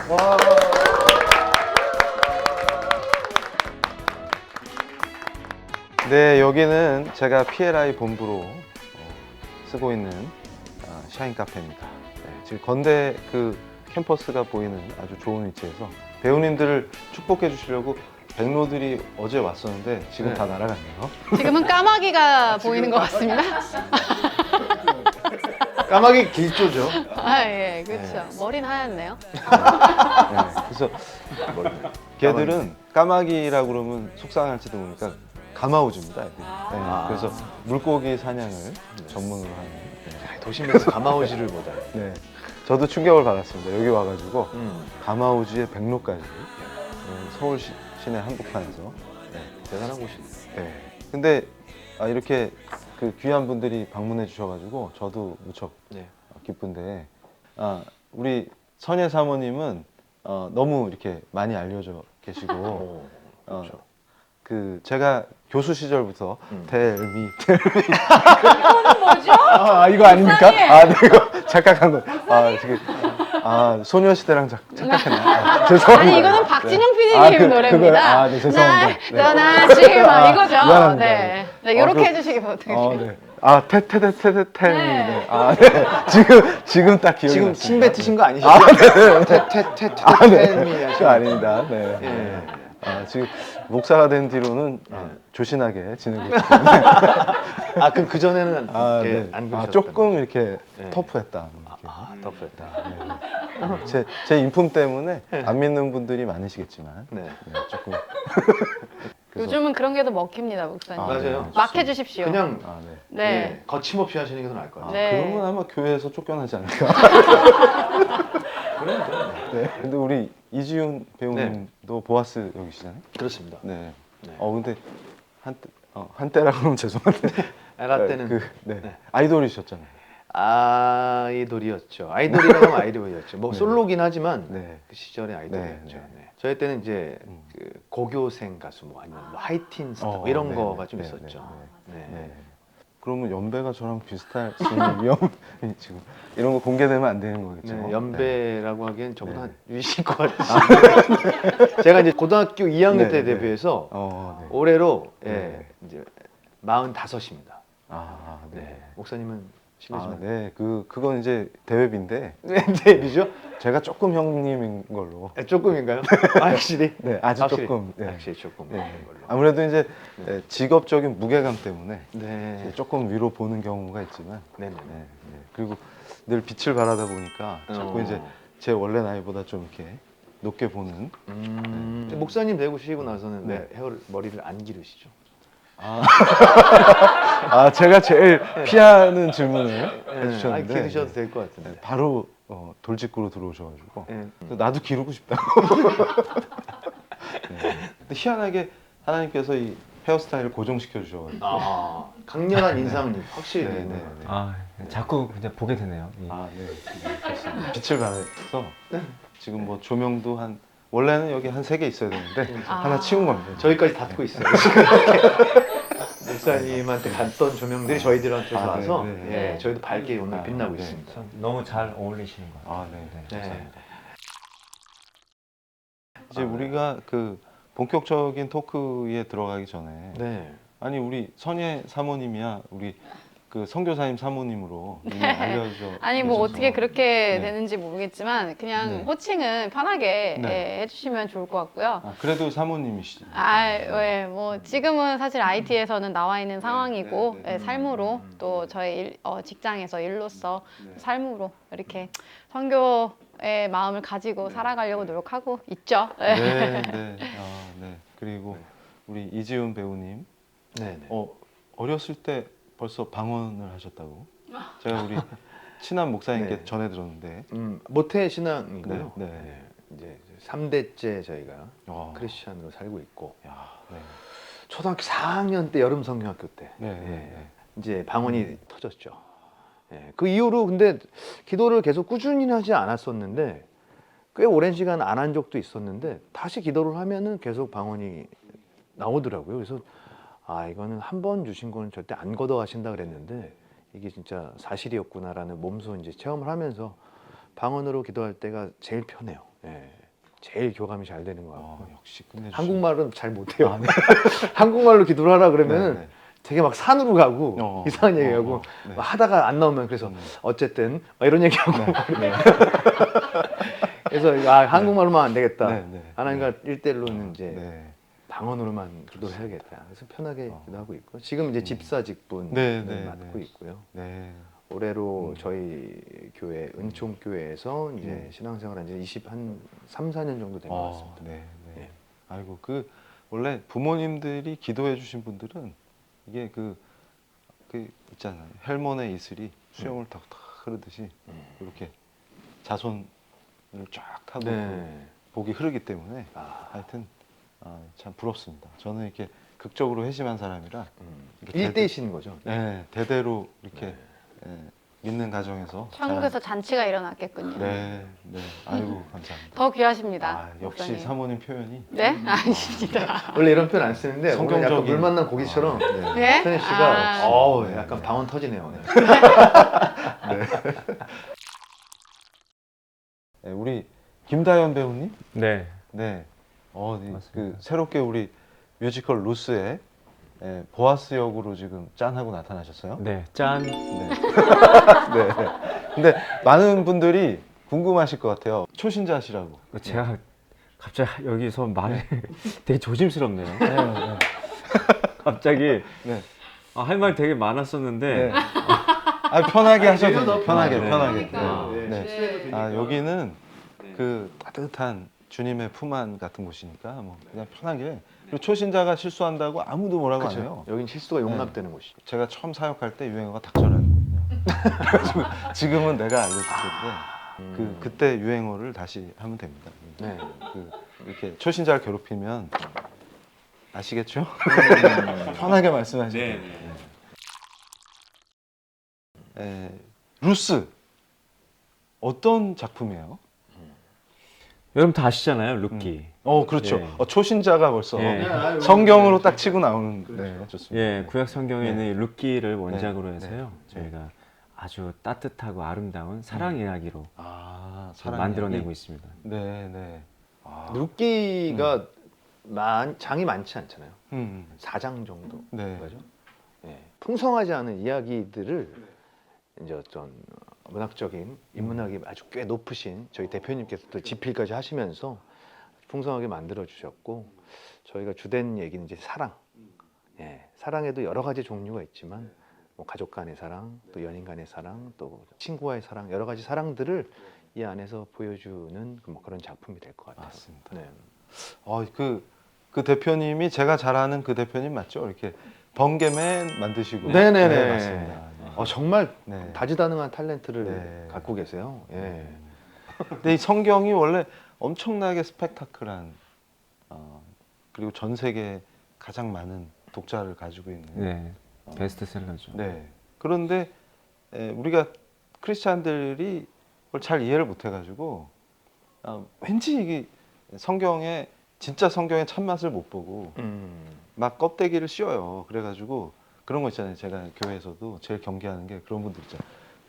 와. 네, 여기는 제가 PLI 본부로 쓰고 있는 샤인 카페입니다. 네, 지금 건대 그 캠퍼스가 보이는 아주 좋은 위치에서 배우님들을 축복해 주시려고 백로들이 어제 왔었는데 지금 네. 다 날아갔네요. 지금은 까마귀가 보이는 것 같습니다. 까마귀 길조죠. 아, 예, 그렇죠. 머리는 하얗네요. 네, 그래서 걔들은 까마귀라고 그러면 속상할지도 모르니까 가마우즈입니다. 애들이. 네, 그래서 물고기 사냥을 전문으로 하는. 네. 도심에서 가마우지를 보다. 네, 저도 충격을 받았습니다. 여기 와가지고 가마우즈의 백로까지 서울 시내 한복판에서. 네. 대단한 곳이네요. 네. 근데 이렇게 그 귀한 분들이 방문해 주셔가지고 저도 무척 네. 기쁜데 우리 선예 사모님은 너무 이렇게 많이 알려져 계시고 그렇죠. 그 제가 교수 시절부터 텔미 이거는 뭐죠? 이거 아닙니까? 네, 이거 착각한 거. 지금 소녀시대랑 착각했나? 죄송합니다. 아니, 이거는 박진영 PD님 노래입니다. 네, 죄송합니다. 날 떠나지 마, 이거죠. 미안합니다. 네. 네, 이렇게 그럼- 해주시기 부탁드립니다. 네. 테테테테텔미. 네. 네. 지금 딱 기억이 지금 났습니다. 침 뱉으신 거 아니시죠? 테테테테텔미 그거 하시는 아닙니다. 네. 예. 지금 목사가 된 뒤로는 조신하게 지내고 있습니다. 그럼 그 전에는 네. 안 그러셨던 조금 이렇게 네. 터프했다. 터프했다. 제 인품 때문에 안 믿는 분들이 많으시겠지만 네. 조금 요즘은 그런 게 더 먹힙니다, 목사님. 맞아요. 막 해주십시오. 그냥 네. 네. 거침없이 하시는 게 더 나을 것 같아요. 네. 그러면 아마 교회에서 쫓겨나지 않을까. 네. 근데 우리 이지훈 배우님도 보아스 여기시잖아요. 그렇습니다. 네. 네. 근데 한때라 그러면 죄송한데 에라 때는 네. 아이돌이셨잖아요. 아이돌이었죠. 아이돌이라고 하면 아이돌이었죠. 뭐 네. 솔로긴 하지만 네. 그 시절의 아이돌이었죠. 네. 네. 저희 때는 이제 그 고교생 가수 뭐 아니면 뭐 하이틴 스타 뭐 이런 네, 거가 네, 좀 네, 있었죠. 네. 네. 그러면 연배가 저랑 비슷할 수 있는 위험이 지금 이런 거 공개되면 안 되는 거겠죠. 네, 연배라고 하기엔 저보다 네. 한 유이실 것 같으신데 제가 이제 고등학교 2학년 네, 때 네. 데뷔해서 네. 올해로 네. 이제 45입니다. 네. 네. 목사님은 실례지만 네. 그건 이제 대회비인데 네, 데뷔죠? 제가 조금 형님인 걸로. 조금인가요? 확실히? 네, 아주 확실히? 조금. 네. 확실히 조금. 네. 걸로. 아무래도 이제 직업적인 무게감 때문에 네. 조금 위로 보는 경우가 있지만, 네네. 네. 그리고 늘 빛을 발하다 보니까 자꾸 이제 제 원래 나이보다 좀 이렇게 높게 보는. 목사님 되고 쉬고 나서는 네. 왜 머리를 안 기르시죠? 제가 제일 피하는 질문을 해주셨는데 기르셔도 될 것 같은데. 바로 돌직구로 들어오셔가지고 네. 나도 기르고 싶다고. 네. 근데 희한하게 하나님께서 이 헤어스타일을 고정시켜 주셔가지고. 강렬한 인상이 확실히. 네. 자꾸 이제 보게 되네요. 이. 네. 그렇습니다. 빛을 발해서 지금 뭐 조명도 원래는 여기 한 3개 있어야 되는데 하나 치운 겁니다. 저희까지 닫고 있어요. 목사님한테 갔던 조명들이 저희들한테 와서 네. 저희도 밝게 오늘 빛나고 네. 있습니다. 참 너무 잘 어울리시는 것 같아요. 네. 네. 이제 우리가 그 본격적인 토크에 들어가기 전에 네. 아니 우리 선예 사모님이야 우리 그 선교사님 사모님으로 이미 알려져. 아니, 뭐 계셔서. 어떻게 그렇게 네. 되는지 모르겠지만 그냥 네. 호칭은 편하게 네. 해주시면 좋을 것 같고요. 그래도 사모님이시죠. 뭐 지금은 사실 IT에서는 나와 있는 상황이고 네. 삶으로 또 저희 직장에서 일로서 네. 삶으로 이렇게 선교의 마음을 가지고 살아가려고 노력하고 있죠. 네. 그리고 우리 이지훈 배우님 네. 어렸을 때 벌써 방언을 하셨다고. 제가 우리 친한 목사님께 네. 전해 들었는데. 모태 신앙이고요. 네. 이제 3대째 저희가 와. 크리스찬으로 살고 있고 야, 네. 초등학교 4학년 때 여름 성경학교 때 네. 이제 방언이 터졌죠. 그 이후로 근데 기도를 계속 꾸준히 하지 않았었는데 꽤 오랜 시간 안 한 적도 있었는데 다시 기도를 하면은 계속 방언이 나오더라고요. 그래서 아 이거는 한 번 주신 거는 절대 안 걷어가신다 그랬는데 이게 진짜 사실이었구나라는 몸소 이제 체험을 하면서 방언으로 기도할 때가 제일 편해요. 예. 제일 교감이 잘 되는 것 같고. 역시 끝내주시. 한국말은 잘 못해요. 한국말로 기도를 하라 그러면 네, 네. 되게 막 산으로 가고 이상한 얘기하고 네. 막 하다가 안 나오면 그래서 어쨌든 막 이런 얘기하고 네. 그래서 아 한국말로만 안 되겠다. 네, 네. 하나님과 1대1로는 이제 네. 방언으로만 기도를 해야겠다. 그래서 편하게 기도하고 있고 지금 이제 집사 직분을 네, 네, 맡고 네. 있고요. 네. 올해로 저희 교회 은총교회에서 이제 음. 신앙생활한 지 한 3, 4년 정도 된 것 같습니다. 네, 네. 예. 아이고 그 원래 부모님들이 기도해 주신 분들은 이게 그 있잖아요. 헬몬의 이슬이 수염을 탁탁 흐르듯이 이렇게 자손을 쫙 타고 네. 복이 흐르기 때문에 아, 하여튼 참 부럽습니다. 저는 이렇게 극적으로 회심한 사람이라 이렇게 일대이신 거죠? 네, 대대로 이렇게 예, 믿는 가정에서 천국에서 잔치가 일어났겠군요. 네, 네. 아이고 감사합니다. 더 귀하십니다. 아, 역시 목사님. 사모님 표현이 네? 아닙니다. 원래 이런 표현 안 쓰는데 오늘 약간 성경적인- 물 만난 고기처럼 네. 네? 선희 씨가 아, 네, 약간 네. 방언 터지네요 오늘. 네, 우리 김다연 배우님, 네. 네, 그 맞습니다. 새롭게 우리 뮤지컬 루스에 보아스 역으로 지금 짠하고 나타나셨어요. 네. 짠. 네. 네. 근데 많은 분들이 궁금하실 것 같아요. 초신자시라고. 제가 갑자기 여기서 말을 되게 조심스럽네요. 갑자기 네. 할 말 되게 많았었는데 네. 편하게 하셔도 내려놓고 돼요. 편하게, 네. 편하게. 그러니까. 네. 네. 여기는 그 따뜻한 주님의 품 안 같은 곳이니까 뭐 그냥 편하게. 그리고 초신자가 실수한다고 아무도 뭐라고 안 해요. 여긴 실수가 용납되는 곳이. 제가 처음 사역할 때 유행어가 닥쳐라였거든요. 그래가지고 지금은 내가 알려줄 텐데 그때 유행어를 다시 하면 됩니다. 네. 이렇게 초신자를 괴롭히면 아시겠죠? 편하게 말씀하시면 돼요. 루스 어떤 작품이에요? 여러분 다 아시잖아요, 루키. 그렇죠. 예. 초신자가 벌써 예. 성경으로 딱 치고 나오는. 네, 좋습니다. 예, 구약 성경에 있는 이 루키를 원작으로 네. 해서요. 네. 저희가 아주 따뜻하고 아름다운 사랑 이야기로 사랑 만들어내고 이야기? 있습니다. 네, 네. 루키가 장이 많지 않잖아요. 4장 정도. 네. 그죠? 예. 풍성하지 않은 이야기들을 이제 어떤 문학적인 인문학이 아주 꽤 높으신 저희 대표님께서 또 집필까지 하시면서 풍성하게 만들어 주셨고 저희가 주된 얘기는 이제 사랑. 예. 사랑에도 여러 가지 종류가 있지만 뭐 가족 간의 사랑, 또 연인 간의 사랑, 또 친구와의 사랑 여러 가지 사랑들을 이 안에서 보여주는 뭐 그런 작품이 될 것 같아요. 맞습니다. 네. 그 대표님이 제가 잘 아는 그 대표님 맞죠? 이렇게 번개맨 만드시고. 네네네. 네, 맞습니다. 네. 정말 네. 다재다능한 탤런트를 네. 갖고 계세요. 예. 근데 이 성경이 원래 엄청나게 스펙타클한 그리고 전 세계 가장 많은 독자를 가지고 있는. 네. 베스트셀러죠. 네. 그런데 우리가 크리스찬들이 그걸 잘 이해를 못 해가지고 왠지 이게 진짜 성경의 참맛을 못 보고 막 껍데기를 씌워요. 그래가지고 그런 거 있잖아요. 제가 교회에서도 제일 경계하는 게 그런 분들 있잖아요.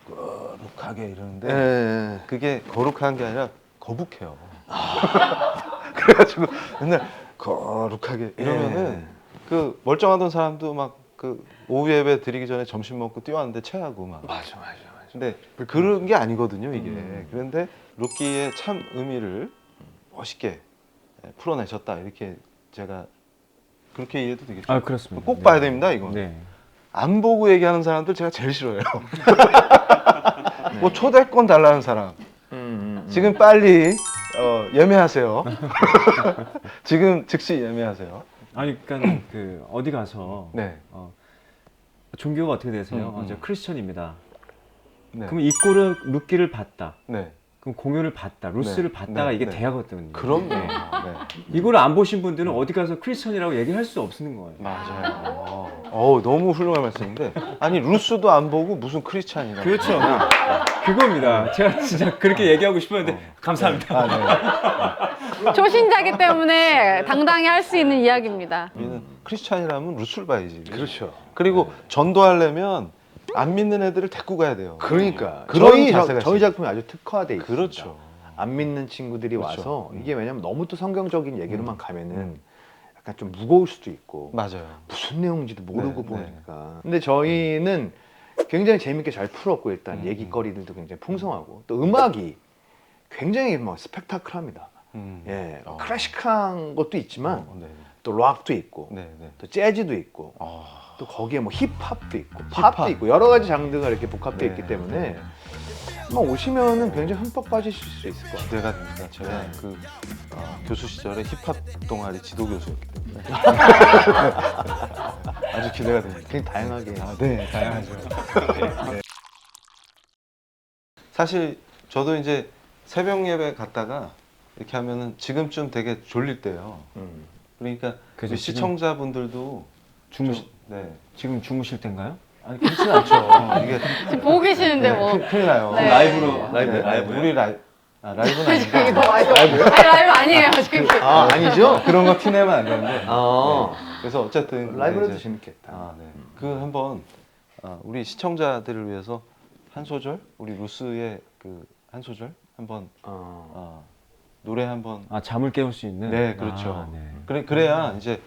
거룩하게 이러는데 예. 그게 거룩한 게 아니라 거북해요. 그래가지고 맨날 거룩하게 이러면은 그 멀쩡하던 사람도 막 그 오후 예배 드리기 전에 점심 먹고 뛰어왔는데 체하고 막. 맞아. 근데 그런 게 아니거든요, 이게. 그런데 루키의 참 의미를 멋있게 풀어내셨다. 이렇게 제가 그렇게 이해도 되겠죠. 그렇습니다. 꼭 네. 봐야 됩니다, 이건. 네. 안 보고 얘기하는 사람들 제가 제일 싫어해요. 뭐 초대권 달라는 사람. 지금 빨리 예매하세요. 지금 즉시 예매하세요. 아니 그러니까 그 어디 가서 네. 종교가 어떻게 되세요? 음. 저 크리스천입니다. 네. 그럼 이 꼴은 루키를 봤다. 네. 그럼 공연을 봤다. 루스를 네. 봤다가 네. 이게 네. 대화거든요. 그럼요. 네. 네. 이걸 안 보신 분들은 어디 가서 크리스천이라고 얘기할 수 없는 거예요. 맞아요. 너무 훌륭한 말씀인데 아니 루스도 안 보고 무슨 크리스찬이라고. 그렇죠. 그겁니다. 제가 진짜 그렇게 얘기하고 싶었는데 감사합니다. 네. 초신자기 때문에 당당히 할 수 있는 이야기입니다. 우리는 크리스찬이라면 루스를 봐야지. 그렇죠. 그리고 전도하려면 안 믿는 애들을 데리고 가야 돼요. 그러니까 그런 저희 자세가 저희 있어요. 작품이 아주 특화돼 있습니다. 그렇죠. 안 믿는 친구들이 그렇죠. 와서 이게 왜냐면 너무 또 성경적인 얘기로만 가면은 약간 좀 무거울 수도 있고 맞아요. 무슨 내용인지도 모르고 네, 보니까. 근데 저희는 굉장히 재밌게 잘 풀었고 일단 음. 얘기거리들도 굉장히 풍성하고 또 음악이 굉장히 뭐 스펙타클합니다. 예, 어. 클래식한 것도 있지만 네. 또 락도 있고 네, 네. 또 재즈도 있고 아, 또 거기에 뭐 힙합도 있고 힙합. 팝도 있고 여러 가지 장르가 이렇게 복합되어 네, 있기 때문에 네. 뭐 오시면은 굉장히 흠뻑 빠지실 수 있을 것 같아요. 기대가 됩니다. 제가 네. 그 교수 시절에 힙합 동아리 지도 교수였기 때문에 아주 기대가 됩니다. 굉장히 다양하게. 네, 다양하죠. 네. 사실 저도 이제 새벽 예배 갔다가 이렇게 하면은 지금쯤 되게 졸릴 때요. 그러니까 그죠, 우리 지금 시청자분들도 네. 지금 주무실 때인가요? 아니 그렇진 않죠. 이게 지금 보고 계시는데 네, 뭐. 큰일 나요. 네. 라이브로 라이브. 우리 라이브는 저기 아닌데 뭐 라이브. 아니 라이브 아니에요 지금. 아 아니죠? 그런 거 티내면 안 되는데. 아 네. 그래서 어쨌든 라이브로도 이제 재밌겠다. 네. 그 한번 우리 시청자들을 위해서 한 소절, 우리 루스의 그 한 소절 한번 노래 한번. 잠을 깨울 수 있는. 네, 그렇죠. 네. 그래야 이제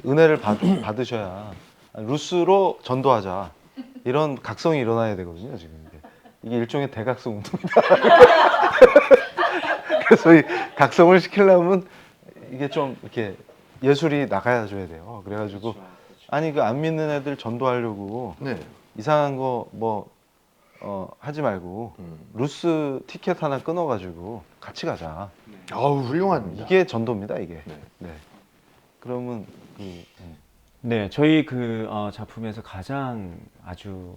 은혜를 받으셔야 루스로 전도하자 이런 각성이 일어나야 되거든요. 지금 이게 일종의 대각성 운동이다. 그래서 이 각성을 시키려면 이게 좀 이렇게 예술이 나가야 줘야 돼요. 그래가지고 아니 그 안 믿는 애들 전도하려고 네. 이상한 거 뭐 하지 말고 루스 티켓 하나 끊어가지고 같이 가자. 아우 훌륭합니다. 이게 전도입니다. 이게. 네. 네. 그러면 네, 저희 그 작품에서 가장 아주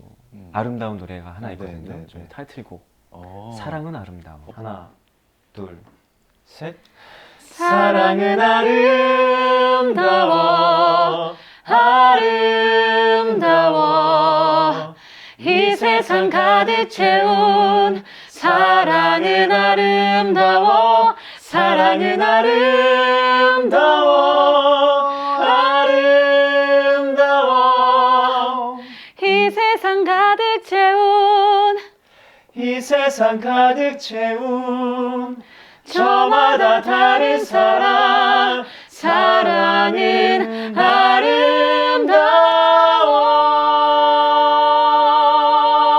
아름다운 노래가 하나 네, 있거든요. 네, 저희 네. 타이틀곡 어. 사랑은 아름다워. 하나, 둘, 셋. 사랑은 아름다워 아름다워 이 세상 가득 채운 사랑은 아름다워 사랑은 아름다워 아름다워 이 세상 가득 채운 이 세상 가득 채운 저마다 다른 사랑 사랑은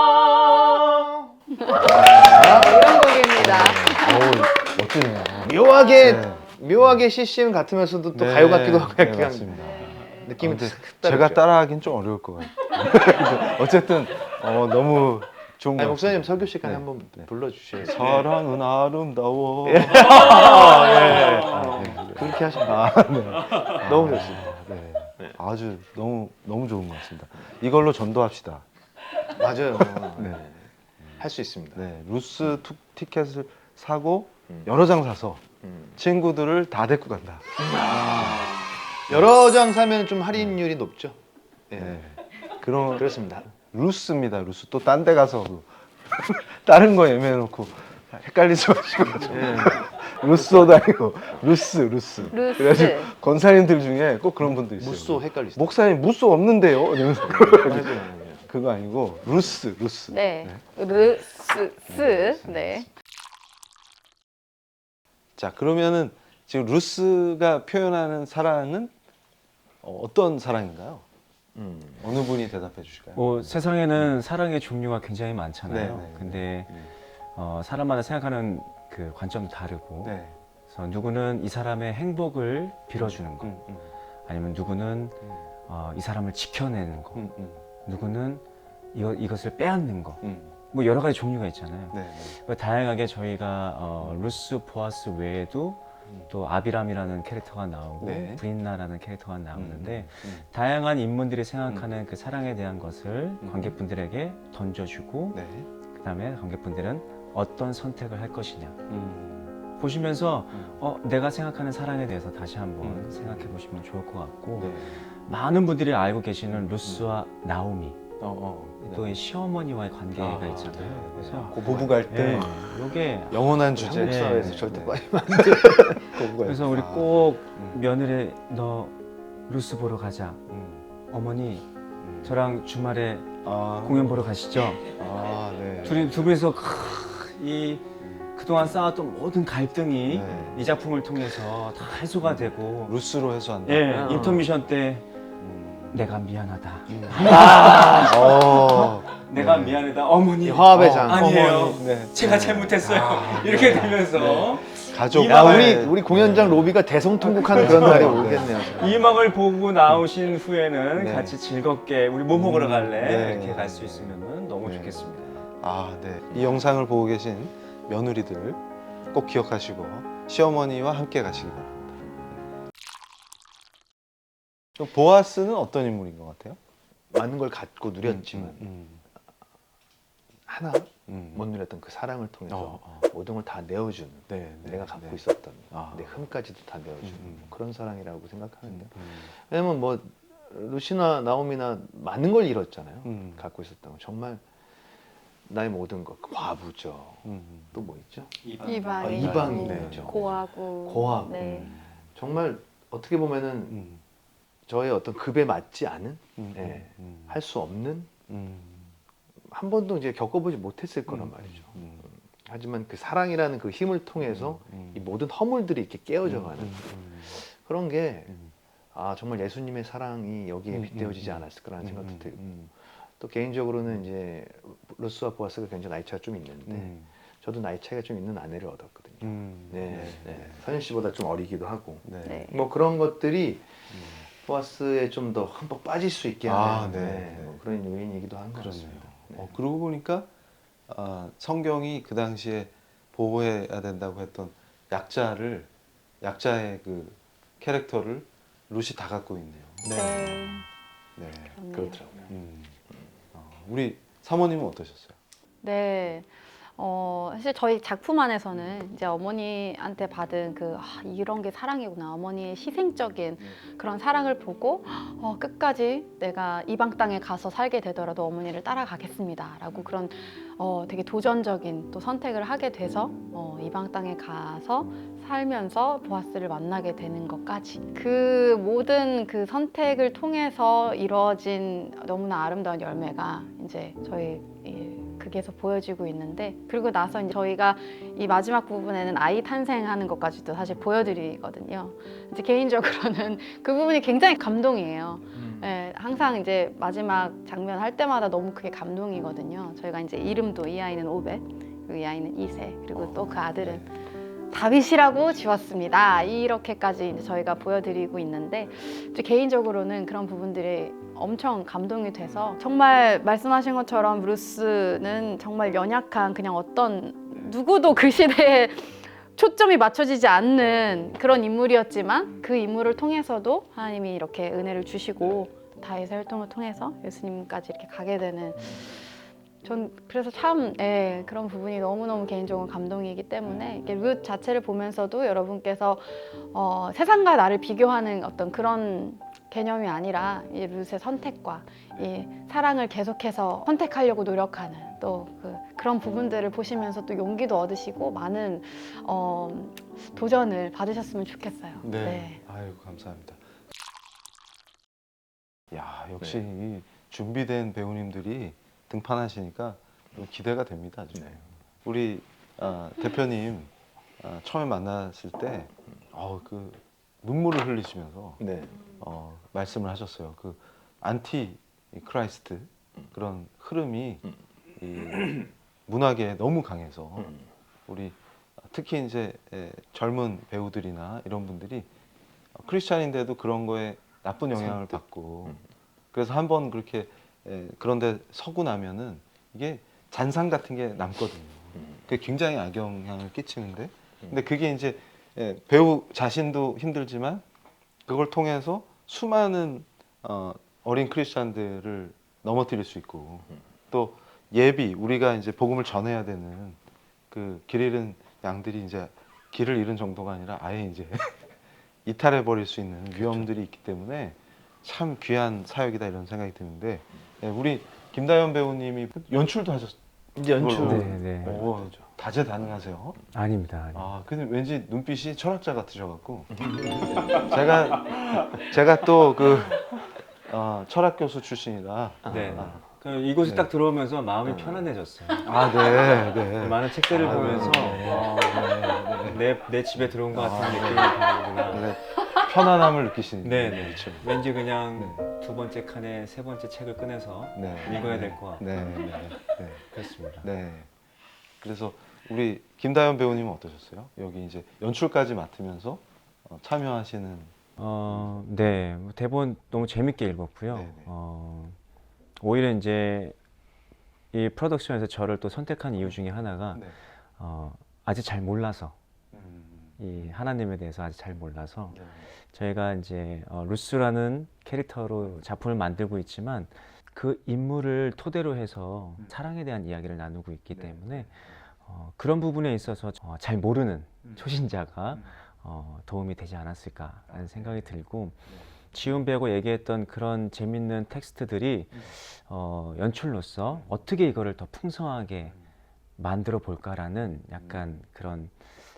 아름다워 이런 곡입니다. 멋지네요. 묘하게 네. 묘하게 CCM 같으면서도 또 가요 같기도 하고 네, 약간 맞습니다. 느낌이 근데 탁 제가 다르죠. 따라하긴 좀 어려울 것 같아요. 어쨌든 너무 좋은 것 아니, 목사님 같습니다. 설교 시간에 네. 한번 네. 불러주셔야 사랑은 아름다워. 그렇게 하시면 네. 너무 좋습니다. 네. 네. 아주 너무 좋은 것 같습니다. 이걸로 전도합시다. 맞아요. 네. 할 수 있습니다. 네. 루스 티켓을 사고 음. 여러 장 사서 음. 친구들을 다 데리고 간다. 여러 장 사면 좀 할인율이 높죠. 네. 네. 그런 그렇습니다. 루스입니다. 루스 또 딴 데 가서 다른 거 예매해놓고 헷갈리지 마시고 네. 루스도 아니고 루스. 루스. 그래가지고 권사님들 중에 꼭 그런 분들 있어요. 무쏘 헷갈리시죠? 목사님 무소 없는데요? 이러면서 맞아요. 그거 아니고 루스. 네. 루스. 네. 자 그러면은 지금 루스가 표현하는 사랑은 어떤 사랑인가요? 어느 분이 대답해 주실까요? 세상에는 사랑의 종류가 굉장히 많잖아요. 네, 네, 근데 사람마다 생각하는 그 관점도 다르고 네. 그래서 누구는 이 사람의 행복을 빌어주는 거, 아니면 누구는 이 사람을 지켜내는 거, 누구는 이것을 빼앗는 거, 뭐 여러 가지 종류가 있잖아요. 네. 다양하게 저희가 루스 보아스 외에도 또 아비람이라는 캐릭터가 나오고 네. 브린나라는 캐릭터가 나오는데 다양한 인물들이 생각하는 그 사랑에 대한 것을 관객분들에게 던져주고 네. 그 다음에 관객분들은 어떤 선택을 할 것이냐 보시면서 내가 생각하는 사랑에 대해서 다시 한번 생각해 보시면 좋을 것 같고 네. 많은 분들이 알고 계시는 루스와 나오미 또 네. 이 시어머니와의 관계가 있잖아요. 네. 그래서 그 부부 갈등 이게 영원한 주제. 한국 사회에서 네. 절대 네. 빠지면 부부 갈등. 그래서 우리 꼭 며느리 너 루스 보러 가자. 어머니 저랑 주말에 아, 공연 보러 가시죠. 아, 네. 두 분이서 이 그동안 쌓았던 모든 갈등이 네. 이 작품을 통해서 다 해소가 되고 루스로 해소한다. 예, 인터미션 때 음. 내가 미안하다. 어. 내가 네. 미안하다. 어머니. 화합의 장. 아니에요. 어머니, 네. 제가 잘못했어요. 이렇게 되면서 가족. 야, 네. 우리 공연장 로비가 대성통곡하는 그런 날이 오겠네요. 이 음악을 보고 나오신 후에는 네. 같이 즐겁게 우리 뭐 먹으러 갈래? 네. 이렇게 갈 수 있으면 너무 네. 좋겠습니다. 아, 네. 이 영상을 보고 계신 며느리들 꼭 기억하시고 시어머니와 함께 가시기 바랍니다. 그럼 보아스는 어떤 인물인 것 같아요? 많은 걸 갖고 누렸지만 하나 못 누렸던 그 사랑을 통해서 모든 걸 다 내어주는 네, 네, 내가 갖고 네. 있었던 아. 내 흠까지도 다 내어주는 음. 그런 사랑이라고 생각하는데 음. 왜냐면 뭐 루시나 나오미나 많은 걸 잃었잖아요. 음. 갖고 있었던 거 정말 나의 모든 것 과부죠. 또 뭐 있죠? 이방인, 이방인, 네. 그렇죠. 고하고, 고하고. 네. 정말 어떻게 보면은 저의 어떤 급에 맞지 않은 네. 할 수 없는 한 번도 이제 겪어보지 못했을 거란 말이죠. 하지만 그 사랑이라는 그 힘을 통해서 이 모든 허물들이 이렇게 깨어져가는 그런 게 아, 정말 예수님의 사랑이 여기에 빗대어지지 않았을까라는 생각도 들고 또 개인적으로는 이제 루스와 보아스가 굉장히 나이 차가 좀 있는데 저도 나이 차이가 좀 있는 아내를 얻었거든요. 네, 네. 서현 씨보다 좀 어리기도 하고 네. 네. 뭐 그런 것들이 보아스에 좀 더 흠뻑 빠질 수 있게 아, 하는 네, 네, 네. 뭐 그런 요인이기도 한 것 그러네요. 같습니다. 네. 그러고 보니까 성경이 그 당시에 보호해야 된다고 했던 약자의 그 캐릭터를 루시 다 갖고 있네요. 네. 네. 그렇네요. 그렇더라고요. 우리 사모님은 어떠셨어요? 네. 사실 저희 작품 안에서는 이제 어머니한테 받은 이런 게 사랑이구나. 어머니의 희생적인 그런 사랑을 보고 끝까지 내가 이방 땅에 가서 살게 되더라도 어머니를 따라가겠습니다. 라고 그런 되게 도전적인 또 선택을 하게 돼서 이방 땅에 가서 살면서 보아스를 만나게 되는 것까지 그 모든 그 선택을 통해서 이루어진 너무나 아름다운 열매가 이제 저희 극에서 보여지고 있는데 그리고 나서 이제 저희가 이 마지막 부분에는 아이 탄생하는 것까지도 사실 보여드리거든요. 이제 개인적으로는 그 부분이 굉장히 감동이에요. 예, 항상 이제 마지막 장면 할 때마다 너무 그게 감동이거든요. 저희가 이제 이름도 이 아이는 오벳, 그리고 이 아이는 이세, 그리고 또 그 아들은 다윗이라고 지었습니다. 이렇게까지 이제 저희가 보여드리고 있는데 이제 개인적으로는 그런 부분들이 엄청 감동이 돼서 정말 말씀하신 것처럼 루스는 정말 연약한 그냥 어떤 누구도 그 시대에 초점이 맞춰지지 않는 그런 인물이었지만 그 인물을 통해서도 하나님이 이렇게 은혜를 주시고 다윗의 활동을 통해서 예수님까지 이렇게 가게 되는 전 그래서 참 그런 부분이 너무너무 개인적으로 감동이기 때문에 룻 자체를 보면서도 여러분께서 세상과 나를 비교하는 어떤 그런 개념이 아니라 이 룻의 선택과 이 사랑을 계속해서 선택하려고 노력하는 또 그런 부분들을 보시면서 또 용기도 얻으시고 많은 도전을 받으셨으면 좋겠어요. 네. 아유, 감사합니다. 야, 역시 이 준비된 배우님들이 등판하시니까 좀 기대가 됩니다. 아주. 우리 대표님 처음에 만났을 때 그 눈물을 흘리시면서 네. 말씀을 하셨어요. 그 안티 크라이스트 그런 흐름이 이 문학에 너무 강해서 우리 특히 이제 젊은 배우들이나 이런 분들이 크리스찬인데도 그런 거에 나쁜 영향을 받고 그래서 한번 그렇게 그런데 서고 나면은 이게 잔상 같은 게 남거든요. 그게 굉장히 악영향을 끼치는데 근데 그게 이제 배우 자신도 힘들지만 그걸 통해서 수많은 어린 크리스찬들을 넘어뜨릴 수 있고 또 예비 우리가 이제 복음을 전해야 되는 그 길 잃은 양들이 이제 길을 잃은 정도가 아니라 아예 이제 이탈해 버릴 수 있는 위험들이 있기 때문에 참 귀한 사역이다 이런 생각이 드는데 우리 김다현 배우님이 연출도 하셨. 이제 연출 그걸로. 네, 네. 오, 다재다능하세요. 아닙니다. 아, 근데 왠지 눈빛이 철학자 같으셔갖고 제가 또 그 철학 교수 출신이라. 네. 아, 그 이곳에 네. 딱 들어오면서 마음이 편안해졌어요. 네, 네. 많은 책들을 아, 보면서 내 집에 들어온 것 같은 느낌이 드는구나. 네. 편안함을 느끼시는. 네네. 그렇죠. 왠지 그냥 두 번째 칸에 세 번째 책을 꺼내서 네. 읽어야 될 것 같고. 네, 네, 네. 그렇습니다. 네. 그래서 우리 김다현 배우님은 어떠셨어요? 여기 이제 연출까지 맡으면서 참여하시는. 네. 뭐 대본 너무 재밌게 읽었고요. 네네. 오히려 이제 이 프로덕션에서 저를 또 선택한 이유 중에 하나가 네. 아직 잘 몰라서 음, 이 하나님에 대해서 아직 잘 몰라서 네. 저희가 이제 루스라는 캐릭터로 작품을 만들고 있지만 그 인물을 토대로 해서 사랑에 대한 이야기를 나누고 있기 네. 때문에 그런 부분에 있어서 잘 모르는 초신자가 음. 도움이 되지 않았을까라는 생각이 들고 지훈 배우가 얘기했던 그런 재밌는 텍스트들이 연출로서 어떻게 이거를 더 풍성하게 만들어 볼까라는 약간 그런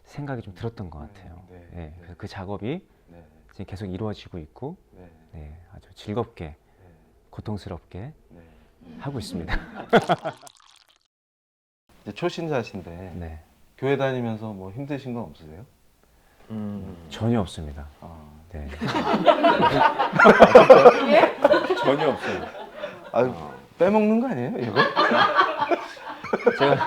생각이 좀 들었던 것 같아요. 네. 네, 그래서 그 작업이 네. 지금 계속 이루어지고 있고 네. 네, 아주 즐겁게 고통스럽게 네. 하고 있습니다. 이제 초신자신데 네, 교회 다니면서 뭐 힘드신 건 없으세요? 전혀 없습니다. 네. 전혀 없어요. 아유, 빼먹는 거 아니에요, 이거? 제가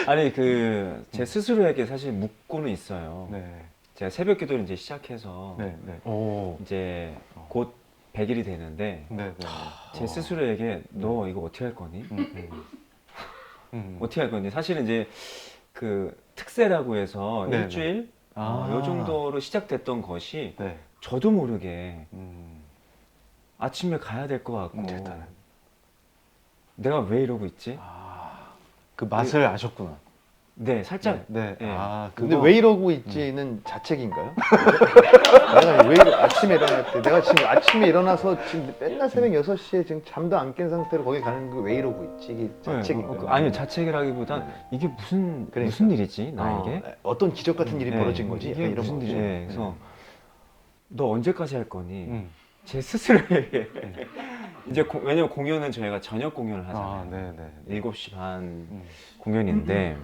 아니 그 제 스스로에게 사실 묻고는 있어요. 네. 제가 새벽 기도를 이제 시작해서 네. 네. 오. 이제 곧 100일이 되는데 네. 네. 제 스스로에게 너 이거 어떻게 할 거니? 어떻게 할 거니? 사실은 이제 그 특세라고 해서 네네. 일주일 아. 요 정도로 시작됐던 것이 네. 저도 모르게 음. 아침에 가야 될 것 같고 대단해. 내가 왜 이러고 있지? 그 맛을 아셨구나. 네, 살짝 네. 네. 아, 근데 그거- 왜 이러고 있지는 자책인가요? 내가 왜 아침에 일어날 때 내가 지금 아침에 일어나서 지금 맨날 새벽 6시에 지금 잠도 안 깬 상태로 거기 가는 거 왜 이러고 있지? 이게 자책인가요? 아니요, 자책이라기보단 이게 무슨 그러니까. 무슨 일이지 나에게? 어떤 기적 같은 일이 네, 벌어진 거지? 이게 약간 이런 무슨 거죠. 일이야? 네, 그래서 너 언제까지 할 거니? 음. 제 스스로에게 이제 왜냐면 공연은 저희가 저녁 공연을 아, 하잖아요. 네, 네. 7시 반 음. 공연인데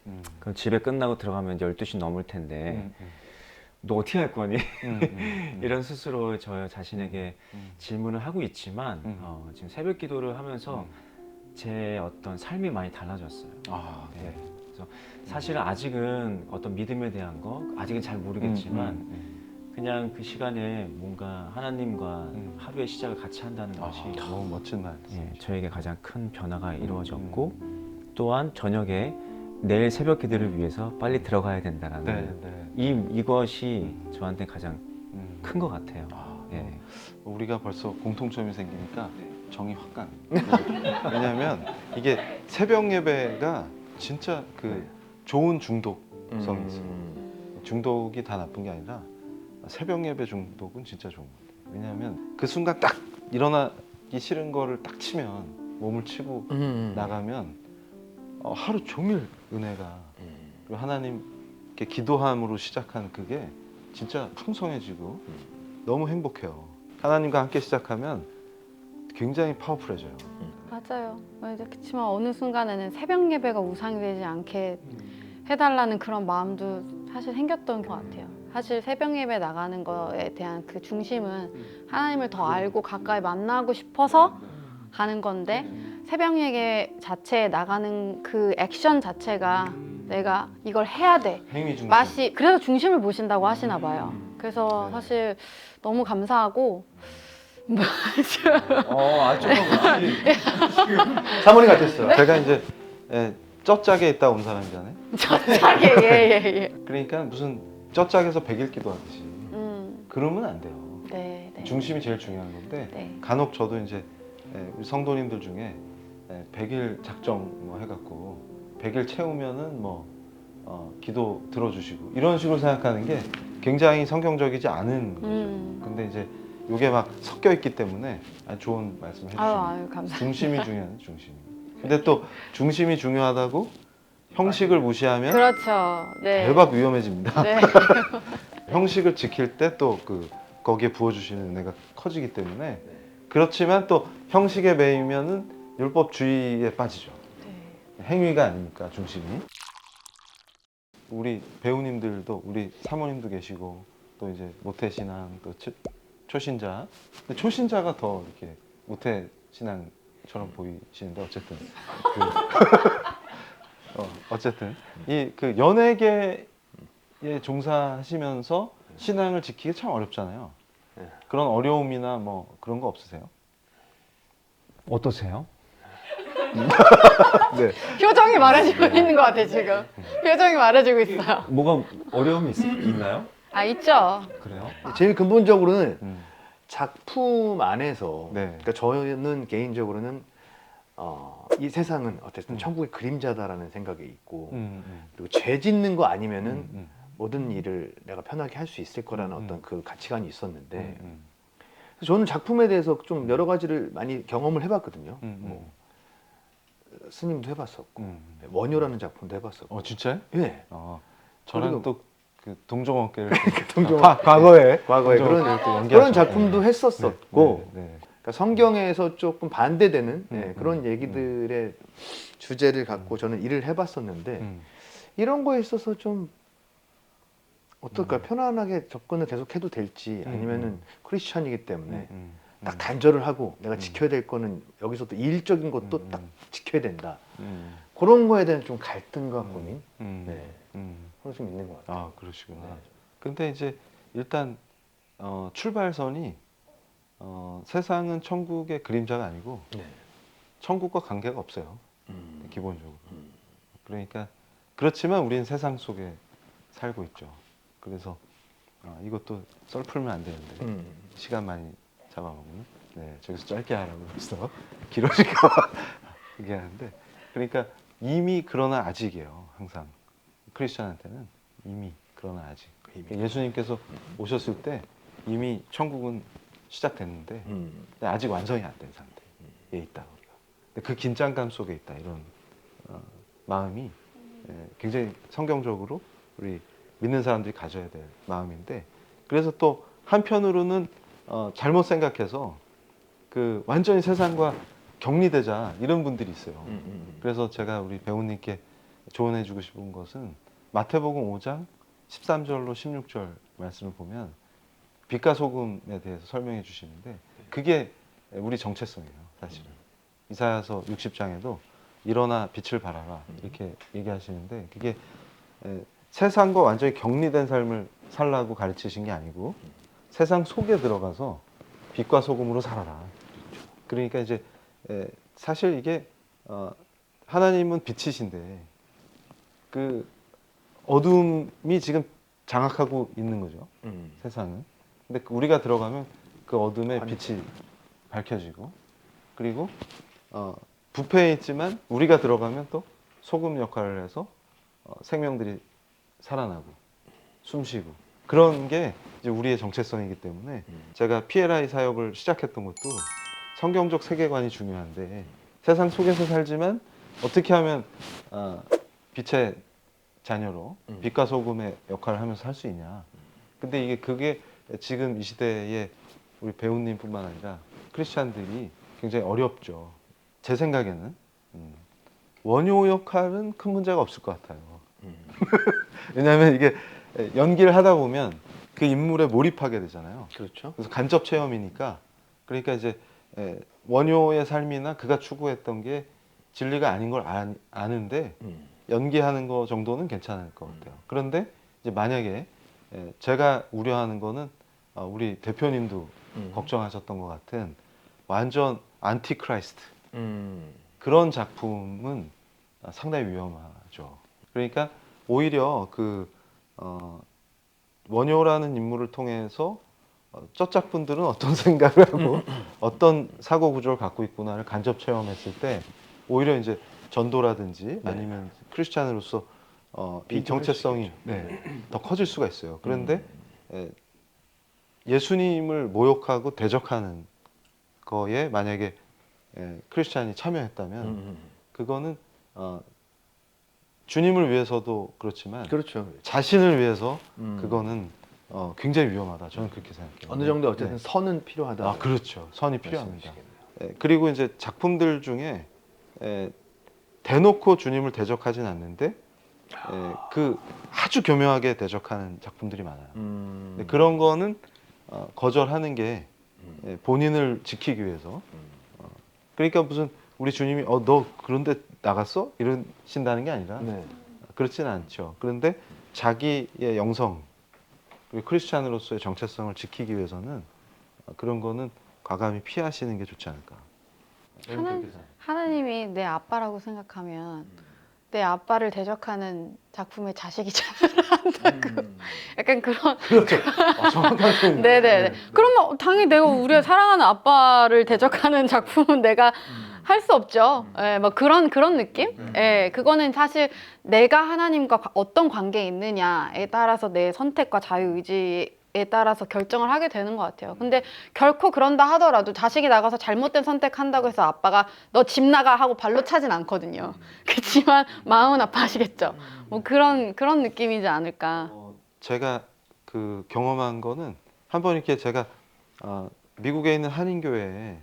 음. 그럼 집에 끝나고 들어가면 이제 12시 넘을 텐데 너 어떻게 할 거니? 이런 스스로 저 자신에게 질문을 하고 있지만 지금 새벽 기도를 하면서 제 어떤 삶이 많이 달라졌어요. 아, 네. 네. 그래서 사실은 아직은 어떤 믿음에 대한 거 아직은 잘 모르겠지만 그냥 그 시간에 뭔가 하나님과 하루의 시작을 같이 한다는 것이 너무 멋진 말. 예, 저에게 가장 큰 변화가 이루어졌고 또한 저녁에 내일 새벽 기도를 위해서 빨리 들어가야 된다라는 네, 네. 이것이 저한테 가장 큰 것 같아요. 예. 우리가 벌써 공통점이 생기니까 정이 확 가네. 왜냐하면 이게 새벽 예배가 진짜 그 좋은 중독성이 있어요. 중독이 다 나쁜 게 아니라 새벽 예배 중독은 진짜 좋은 것 같아요. 왜냐하면 그 순간 딱 일어나기 싫은 거를 딱 치면 몸을 치고 나가면 하루 종일 은혜가 그리고 하나님께 기도함으로 시작하는 그게 진짜 풍성해지고 너무 행복해요. 하나님과 함께 시작하면 굉장히 파워풀해져요. 맞아요. 그렇지만 어느 순간에는 새벽 예배가 우상이 되지 않게 해달라는 그런 마음도 사실 생겼던 것 같아요. 사실 새벽 예배 나가는 거에 대한 그 중심은 하나님을 더 알고 가까이 만나고 싶어서 가는 건데 새벽 예배 자체에 나가는 그 액션 자체가 내가 이걸 해야 돼. 행위 중심. 맛이 그래서 중심을 보신다고 하시나 봐요. 그래서 네. 사실 너무 감사하고 아주 사모님 같았어요. 제가 이제 쩌짝에 있다 온 사람이잖아요. 저짝에 예예예. 그러니까 무슨 쩌짝에서 100일 기도하듯이 그러면 안 돼요. 네, 네. 중심이 제일 중요한 건데 네. 간혹 저도 이제 우리 성도님들 중에 100일 작정 뭐 해갖고 100일 채우면은 뭐 기도 들어주시고 이런 식으로 생각하는 게 굉장히 성경적이지 않은 거죠. 근데 이제 이게 막 섞여 있기 때문에 아주 좋은 말씀 해주시네요. 아유 감사합니다. 중심이 중요한 중심이. 근데 또 중심이 중요하다고 형식을 무시하면 그렇죠. 네. 대박 위험해집니다. 네. 형식을 지킬 때 또 거기에 부어주시는 은혜가 커지기 때문에 그렇지만 또 형식에 매이면은 율법주의에 빠지죠. 행위가 아니니까 중심이. 우리 배우님들도 우리 사모님도 계시고 또 이제 모태신앙 또 초신자. 근데 초신자가 더 이렇게 모태신앙처럼 보이시는데 어쨌든 어쨌든 이 그 연예계에 종사하시면서 신앙을 지키기 참 어렵잖아요. 네. 그런 어려움이나 뭐 그런 거 없으세요? 어떠세요? 네. 표정이 말해주고 있는 것 같아 지금. 표정이 말해주고 있어요. 뭐가 어려움이 있나요? 아 있죠. 그래요? 제일 근본적으로는 음. 작품 안에서 네. 그러니까 저는 개인적으로는 이 세상은 어쨌든 음. 천국의 그림자다라는 생각이 있고 음. 그리고 죄 짓는 거 아니면은 음. 모든 일을 내가 편하게 할 수 있을 거라는 음. 어떤 그 가치관이 있었는데 음. 그래서 저는 작품에 대해서 좀 여러 가지를 많이 경험을 해봤거든요. 뭐 스님도 해봤었고 원효라는 작품도 해봤었고. 진짜요? 예. 저랑 그리고- 또 그 동종업계를 과거에 그런 동종업계를 또 연기하셨- 그런 작품도 했었었고 네. 네. 그러니까 성경에서 조금 반대되는 그런 음. 얘기들의 주제를 갖고 저는 일을 해봤었는데 음. 이런 거에 있어서 좀 어떨까 편안하게 접근을 계속해도 될지 아니면은 크리스천이기 때문에 딱 단절을 하고 내가 지켜야 될 거는 여기서도 일적인 것도 딱 지켜야 된다 그런 거에 대한 좀 갈등과 고민 네. 그런 좀 있는 것 같아요. 아, 그러시구나. 네. 근데 이제 일단 출발선이 세상은 천국의 그림자가 아니고 네. 천국과 관계가 없어요. 기본적으로. 그러니까 그렇지만 우리는 세상 속에 살고 있죠. 그래서 이것도 썰 풀면 안 되는데 시간 많이 잡아먹는. 네, 저기서 짧게 하라고 했어. 길어질까 봐 얘기하는데. 그러니까 이미 그러나 아직이에요. 항상 크리스천한테는 이미 그러나 아직. 그러니까 예수님께서 오셨을 때 이미 천국은 시작됐는데 근데 아직 완성이 안 된 상태에 있다 우리가. 근데 그 긴장감 속에 있다 이런 마음이 굉장히 성경적으로 우리 믿는 사람들이 가져야 될 마음인데 그래서 또 한편으로는 잘못 생각해서 그 완전히 세상과 격리되자 이런 분들이 있어요. 그래서 제가 우리 배우님께 조언해주고 싶은 것은 마태복음 5장 13절로 16절 말씀을 보면 빛과 소금에 대해서 설명해 주시는데 그게 우리 정체성이에요, 사실은. 이사야서 60장에도 일어나 빛을 발하라 이렇게 얘기하시는데 그게 세상과 완전히 격리된 삶을 살라고 가르치신 게 아니고 세상 속에 들어가서 빛과 소금으로 살아라. 그러니까 이제 사실 이게 하나님은 빛이신데 그 어둠이 지금 장악하고 있는 거죠. 세상은. 근데 우리가 들어가면 그 어둠의 빛이 밝혀지고 그리고 부패해 있지만 우리가 들어가면 또 소금 역할을 해서 생명들이 살아나고 숨쉬고 그런 게 이제 우리의 정체성이기 때문에 제가 PLI 사역을 시작했던 것도 성경적 세계관이 중요한데 세상 속에서 살지만 어떻게 하면 빛의 자녀로 빛과 소금의 역할을 하면서 살 수 있냐. 근데 그게 지금 이 시대에 우리 배우님뿐만 아니라 크리스찬들이 굉장히 어렵죠. 제 생각에는 원효 역할은 큰 문제가 없을 것 같아요. 왜냐하면 이게 연기를 하다 보면 그 인물에 몰입하게 되잖아요. 그렇죠. 그래서 간접 체험이니까 그러니까 이제 원효의 삶이나 그가 추구했던 게 진리가 아닌 걸 아는데 연기하는 거 정도는 괜찮을 것 같아요. 그런데 이제 만약에 제가 우려하는 거는 우리 대표님도 걱정하셨던 것 같은 완전 안티크라이스트 그런 작품은 상당히 위험하죠. 그러니까 오히려 그 원효라는 인물을 통해서 쩌짝분들은 어떤 생각을 하고 어떤 사고 구조를 갖고 있구나를 간접 체험했을 때 오히려 이제 전도라든지 아니면 크리스찬으로서 이 정체성이 더 커질 수가 있어요. 그런데 예수님을 모욕하고 대적하는 거에 만약에 크리스찬이 참여했다면 그거는 주님을 위해서도 그렇지만 그렇죠. 자신을 위해서 음. 그거는 굉장히 위험하다. 저는 그렇게 생각해요. 어느 정도 어쨌든 네. 선은 필요하다. 아, 그렇죠. 선이 필요합니다. 말씀이시겠네요. 그리고 이제 작품들 중에 대놓고 주님을 대적하진 않는데 그 아주 교묘하게 대적하는 작품들이 많아요. 근데 그런 거는 거절하는 게 본인을 지키기 위해서. 그러니까 무슨 우리 주님이 너 그런데 나갔어? 이러신다는 게 아니라 네. 그렇지는 않죠. 그런데 자기의 영성 그리고 크리스찬으로서의 정체성을 지키기 위해서는 그런 거는 과감히 피하시는 게 좋지 않을까. 하나님이 내 아빠라고 생각하면 내 아빠를 대적하는 작품의 자식이잖아. 약간 그런. 그렇죠. 정확한 표현이에요. 네네. 그러면 당연히 내가 우리가 사랑하는 아빠를 대적하는 작품은 내가 할 수 없죠. 예, 뭐 그런 느낌? 예, 그거는 사실 내가 하나님과 어떤 관계에 있느냐에 따라서 내 선택과 자유의지에 따라서 결정을 하게 되는 것 같아요. 근데 결코 그런다 하더라도 자식이 나가서 잘못된 선택한다고 해서 아빠가 너 집 나가 하고 발로 차진 않거든요. 그렇지만 마음은 아파하시겠죠. 뭐 그런 느낌이지 않을까. 제가 그 경험한 거는 한번 이렇게 제가 미국에 있는 한인교회에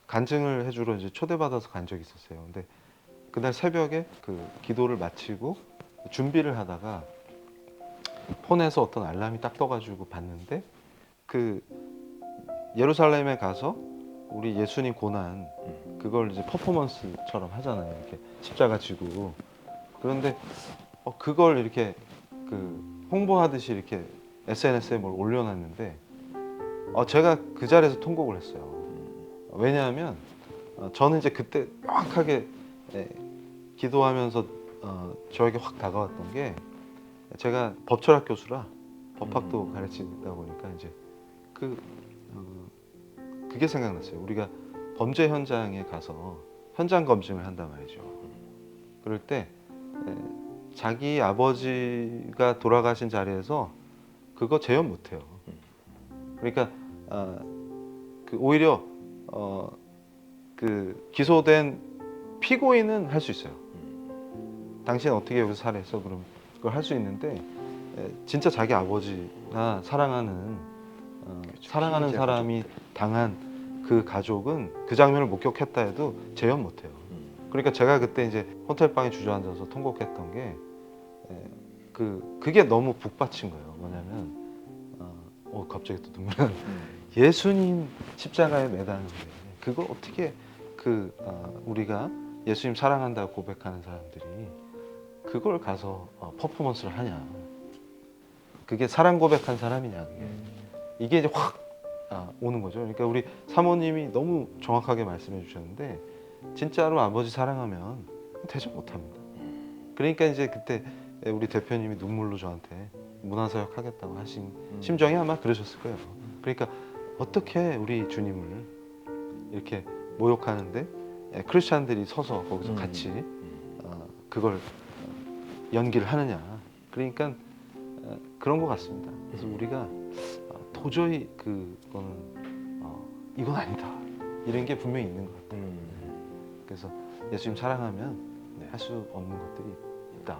간증을 해주러 이제 초대받아서 간 적이 있었어요. 근데 그날 새벽에 그 기도를 마치고 준비를 하다가 폰에서 어떤 알람이 딱 떠가지고 봤는데 그 예루살렘에 가서 우리 예수님 고난 그걸 이제 퍼포먼스처럼 하잖아요. 이렇게 십자가 지고. 그런데 그걸 이렇게 그 홍보하듯이 이렇게 SNS에 뭘 올려놨는데 제가 그 자리에서 통곡을 했어요. 왜냐하면 저는 이제 그때 명확하게 기도하면서 저에게 확 다가왔던 게 제가 법철학 교수라 법학도 가르치다 보니까 이제 그게 생각났어요. 우리가 범죄 현장에 가서 현장 검증을 한단 말이죠. 그럴 때 자기 아버지가 돌아가신 자리에서 그거 재현 못해요. 그러니까 오히려 그 기소된 피고인은 할 수 있어요. 당신 어떻게 여기서 살해했어? 그럼 그걸 할 수 있는데 진짜 자기 아버지나 사랑하는 피해자 사람이 당한 그 가족은 그 장면을 목격했다 해도 재현 못해요. 그러니까 제가 그때 이제 호텔 방에 주저앉아서 통곡했던 게 그게 너무 북받친 거예요. 뭐냐면 갑자기 또 눈물 나는. 예수님 십자가에 매다는데 그걸 어떻게 우리가 예수님 사랑한다고 고백하는 사람들이 그걸 가서 퍼포먼스를 하냐. 그게 사랑 고백한 사람이냐. 이게 이제 확 오는 거죠. 그러니까 우리 사모님이 너무 정확하게 말씀해 주셨는데 진짜로 아버지 사랑하면 대접 못합니다. 그러니까 이제 그때 우리 대표님이 눈물로 저한테 문화사역 하겠다고 하신 심정이 아마 그러셨을 거예요. 그러니까 어떻게 우리 주님을 이렇게 모욕하는데 크리스찬들이 서서 거기서 같이 그걸 연기를 하느냐. 그러니까 그런 것 같습니다. 그래서 우리가 도저히 그거는 이건 아니다. 이런 게 분명히 있는 것 같아요. 그래서 예수님 사랑하면 할 수 없는 것들이 있다.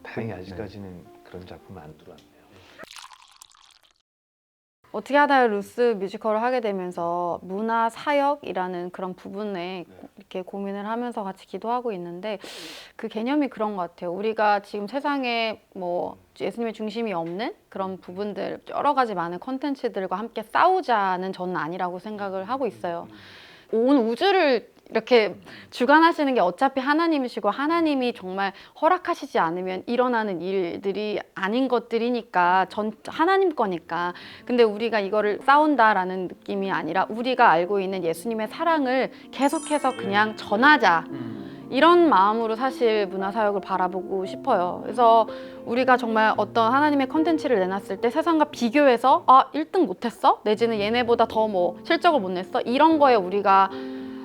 다행히 아직까지는 그런 작품 안 들어왔네요. 어떻게 하다가 루스 뮤지컬을 하게 되면서 문화 사역이라는 그런 부분에 이렇게 고민을 하면서 같이 기도하고 있는데 그 개념이 그런 것 같아요. 우리가 지금 세상에 뭐 예수님의 중심이 없는 그런 부분들 여러 가지 많은 컨텐츠들과 함께 싸우자는 저는 아니라고 생각을 하고 있어요. 온 우주를 이렇게 주관하시는 게 어차피 하나님이시고 하나님이 정말 허락하시지 않으면 일어나는 일들이 아닌 것들이니까 하나님 거니까. 근데 우리가 이거를 싸운다라는 느낌이 아니라 우리가 알고 있는 예수님의 사랑을 계속해서 그냥 전하자. 이런 마음으로 사실 문화사역을 바라보고 싶어요. 그래서 우리가 정말 어떤 하나님의 컨텐츠를 내놨을 때 세상과 비교해서 1등 못했어? 내지는 얘네보다 더 뭐 실적을 못 냈어? 이런 거에 우리가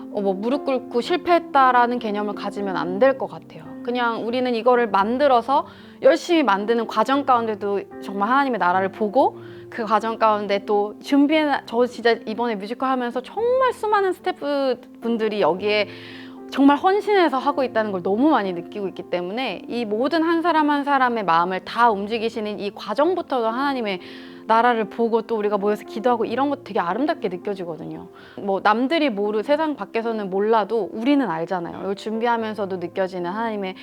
뭐 무릎 꿇고 실패했다라는 개념을 가지면 안 될 것 같아요. 그냥 우리는 이거를 만들어서 열심히 만드는 과정 가운데도 정말 하나님의 나라를 보고 그 과정 가운데 또 저 진짜 이번에 뮤지컬 하면서 정말 수많은 스태프분들이 여기에 정말 헌신해서 하고 있다는 걸 너무 많이 느끼고 있기 때문에 이 모든 한 사람 한 사람의 마음을 다 움직이시는 이 과정부터도 하나님의 나라를 보고 또 우리가 모여서 기도하고 이런 것도 되게 아름답게 느껴지거든요. 뭐 남들이 세상 밖에서는 몰라도 우리는 알잖아요. 이걸 준비하면서도 느껴지는 하나님의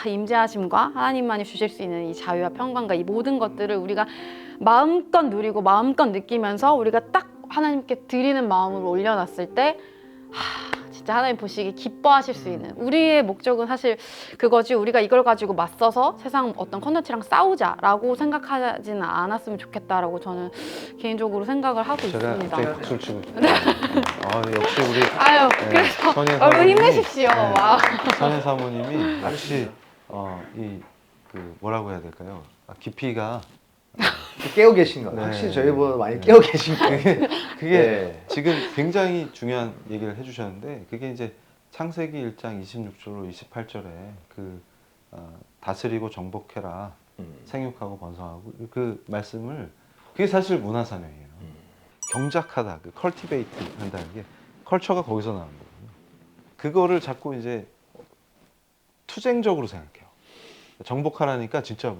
임재하심과 하나님만이 주실 수 있는 이 자유와 평강과 이 모든 것들을 우리가 마음껏 누리고 마음껏 느끼면서 우리가 딱 하나님께 드리는 마음으로 올려놨을 때 진짜 하나님 보시기에 기뻐하실 수 있는, 우리의 목적은 사실 그거지, 우리가 이걸 가지고 맞서서 세상 어떤 컨텐츠랑 싸우자라고 생각하지는 않았으면 좋겠다라고 저는 개인적으로 생각을 하고 제가 있습니다. 갑자기 박수를 치고 싶어요. 역시 우리 아유, 네, 그래서 선예 얼른 사모님이, 힘내십시오. 네, 와. 선예 사모님이 역시 뭐라고 해야 될까요? 깊이가 깨어 계신 거. 네. 확실히 저희보다 많이 네. 깨어 계신 거. 그게 네. 지금 굉장히 중요한 얘기를 해주셨는데, 그게 이제 창세기 1장 26절로 28절에 다스리고 정복해라, 생육하고 번성하고 그 말씀을, 그게 사실 문화사명이에요. 경작하다, 컬티베이트 한다는 게 컬처가 거기서 나온 거거든요. 그거를 자꾸 이제 투쟁적으로 생각해요. 정복하라니까 진짜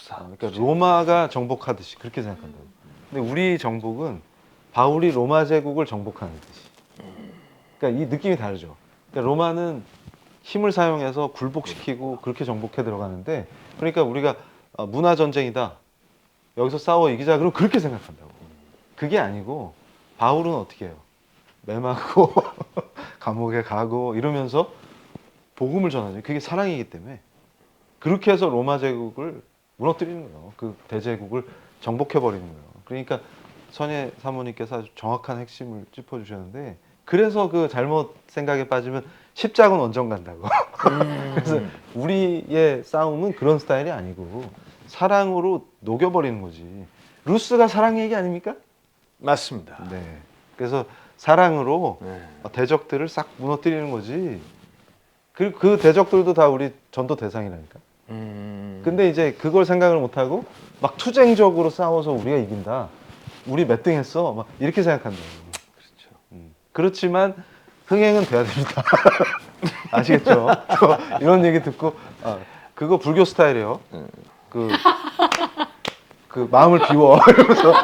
그러니까 로마가 정복하듯이 그렇게 생각한다고. 근데 우리 정복은 바울이 로마 제국을 정복하는 듯이. 그러니까 이 느낌이 다르죠. 그러니까 로마는 힘을 사용해서 굴복시키고 그렇게 정복해 들어가는데, 그러니까 우리가 문화 전쟁이다, 여기서 싸워 이기자, 그럼 그렇게 생각한다고. 그게 아니고 바울은 어떻게 해요? 매맞고 감옥에 가고 이러면서 복음을 전하죠. 그게 사랑이기 때문에 그렇게 해서 로마 제국을 무너뜨리는 거예요. 그 대제국을 정복해버리는 거예요. 그러니까 선예 사모님께서 아주 정확한 핵심을 짚어주셨는데, 그래서 잘못 생각에 빠지면 십자군 원정 간다고. 그래서 우리의 싸움은 그런 스타일이 아니고 사랑으로 녹여버리는 거지. 루스가 사랑 얘기 아닙니까? 맞습니다. 네. 그래서 사랑으로 네. 대적들을 싹 무너뜨리는 거지. 그 대적들도 다 우리 전도 대상이라니까. 근데 이제 그걸 생각을 못하고 막 투쟁적으로 싸워서 우리가 이긴다, 우리 몇 등 했어, 막 이렇게 생각한다. 그렇죠. 그렇지만 흥행은 돼야 됩니다. 아시겠죠? 이런 얘기 듣고 그거 불교 스타일이에요. 그 마음을 비워 이러면서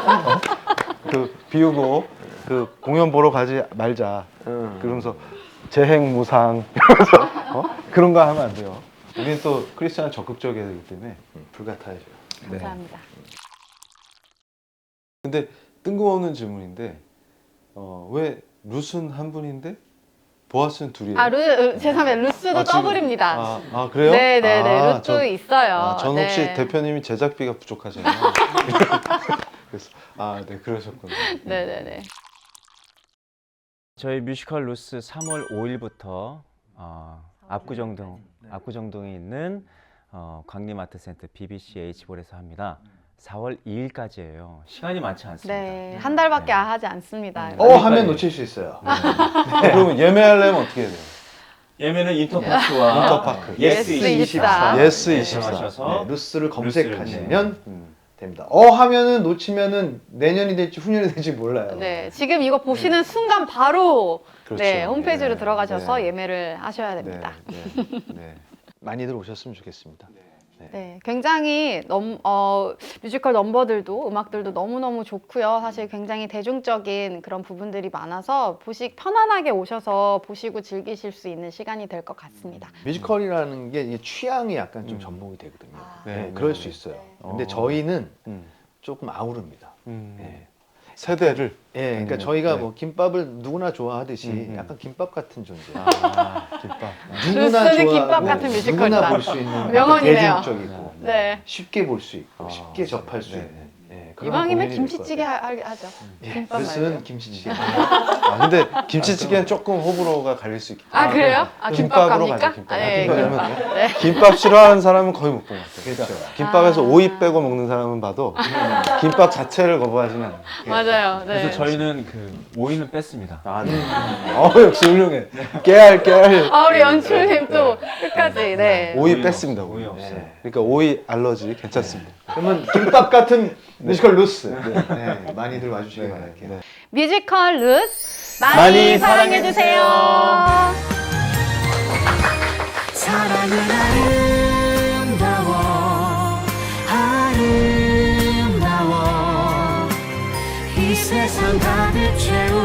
비우고 공연 보러 가지 말자, 그러면서 재행무상 이러면서 그런 거 하면 안 돼요. 우리는 또 크리스찬은 적극적이어야 되기 때문에 불같아야죠. 감사합니다. 근데 뜬금없는 질문인데 왜 룻은 한 분인데 보아스는 둘이에요? 죄송합니다. 루스도 지금- 더블입니다. 그래요? 네네네. 루스도 있어요. 전 혹시 네. 대표님이 제작비가 부족하잖아요. 그래서 네, 그러셨구나. 네네네. 저희 뮤지컬 루스 3월 5일부터 압구정동에 있는 광림아트센터 BBC H볼에서 합니다. 4월 2일까지예요. 시간이 많지 않습니다. 네, 한 달밖에 하지 않습니다. 하면 놓칠 수 있어요. 그러면 예매하려면 어떻게 해야 돼요? 예매는 인터파크와 인터파크. 예스24. 예스24. 하셔서 루스를 검색하시면 네. 됩니다. 하면은 놓치면은 내년이 될지 후년이 될지 몰라요. 네, 지금 이거 보시는 순간 바로 그렇죠. 네, 홈페이지로 네. 들어가셔서 네. 예매를 하셔야 됩니다. 네. 많이들 오셨으면 좋겠습니다. 네, 굉장히 뮤지컬 넘버들도 음악들도 너무너무 좋고요. 사실 굉장히 대중적인 그런 부분들이 많아서 편안하게 오셔서 보시고 즐기실 수 있는 시간이 될 것 같습니다. 뮤지컬이라는 게 이게 취향이 약간 좀 전복이 되거든요. 네, 그럴 네. 수 있어요. 네. 근데 저희는 음. 조금 아우릅니다. 네. 세대를. 그러니까 네. 저희가 네. 김밥을 누구나 좋아하듯이 약간 김밥 같은 존재. 김밥. 누구나 루스는 좋아하고 김밥 같은 뮤지컬이다. 누구나 볼 수 있는 명언이네요. 대중적이고 네. 쉽게 볼 수 있고 쉽게 접할 수 네. 있는. 그런 이왕이면 공연이 될 김치찌개 것 하죠. 같아요. 김밥 루스는 말고요. 김치찌개. 근데 김치찌개는 조금 호불호가 갈릴 수 있기 때문에. 그래요? 김밥 김밥으로 갑니까? 가죠. 김밥. 네, 왜냐면 김밥. 네. 김밥 싫어하는 사람은 거의 못 본 것 같아요. 그렇죠. 김밥에서 오이 빼고 먹는 사람은 봐도 김밥 자체를 거부하지는 않아요. 맞아요. 네. 그래서 저희는 오이는 뺐습니다. 네. 역시 훌륭해. 깨알. 우리 연출님 또 끝까지. 네. 오이 뺐습니다. 오이 없어요. 네. 그러니까 오이 알러지 괜찮습니다. 그러면 김밥 같은 뮤지컬 루스. 네, 많이들 와주시기 바랄게요. 네. 뮤지컬 루스 많이 많이 사랑해주세요. 사랑은 아름다워 아름다워 이 세상 가득 채운